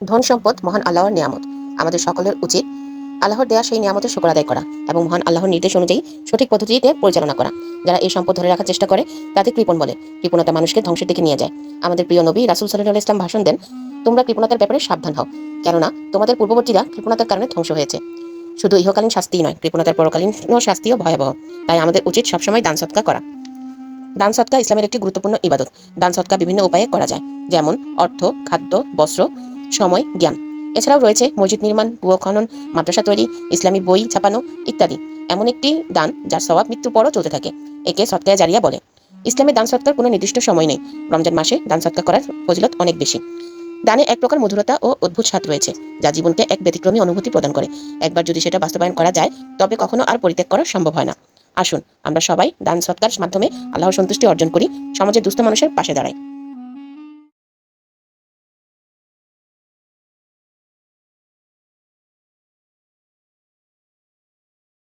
ধন সম্পদ মহান আল্লাহর নিয়ামত। আমাদের সকলের উচিত আল্লাহর দেয়া সেই নিয়ামতের শুকর আদায় করা এবং মহান আল্লাহর নির্দেশ অনুযায়ী সঠিক পদ্ধতিতে পরিচালনা করা। যারা এই সম্পদ ধরে রাখার চেষ্টা করে তাদের কৃপণ বলে। কৃপণতা মানুষকে ধ্বংসের দিকে নিয়ে যায়। আমাদের প্রিয় নবী রাসূল সাল্লাল্লাহু আলাইহি ওয়াসাল্লাম ভাষণ দেন, তোমরা কৃপণতার ব্যাপারে সাবধান হও, কেননা তোমাদের পূর্ববর্তীরা কৃপণতার কারণে ধ্বংস হয়েছে। শুধু ইহকালীন শাস্তিই নয়, কৃপণতার পরকালীন শাস্তিও ভয়াবহ। তাই আমাদের উচিত সবসময় দান সৎকার করা। দান সৎকার ইসলামের একটি গুরুত্বপূর্ণ ইবাদত। দান সৎকার বিভিন্ন উপায়ে করা যায়, যেমন অর্থ, খাদ্য, বস্ত্র, সময়, জ্ঞান। এছাড়াও রয়েছে মসজিদ নির্মাণ, কুয়ো খনন, মাদ্রাসা তৈরি, ইসলামী বই ছাপানো ইত্যাদি। এমন একটি দান যার সওয়াব মৃত্যুর পরও চলতে থাকে। একে সৎকায়ে জারিয়া বলে। ইসলামে দান সৎকার কোনো নির্দিষ্ট সময় নেই। রমজান মাসে দান সৎকার করার ফজিলত অনেক বেশি। দানে এক প্রকার মধুরতা ও অদ্ভুত স্বাদ রয়েছে, যা জীবনকে এক ব্যতিক্রমী অনুভূতি প্রদান করে। একবার যদি সেটা বাস্তবায়ন করা যায়, তবে কখনো আর পরিত্যাগ করা সম্ভব হয় না। আসুন আমরা সবাই দান সৎকার মাধ্যমে আল্লাহর সন্তুষ্টি অর্জন করি, সমাজের দুস্থ মানুষের পাশে দাঁড়াই।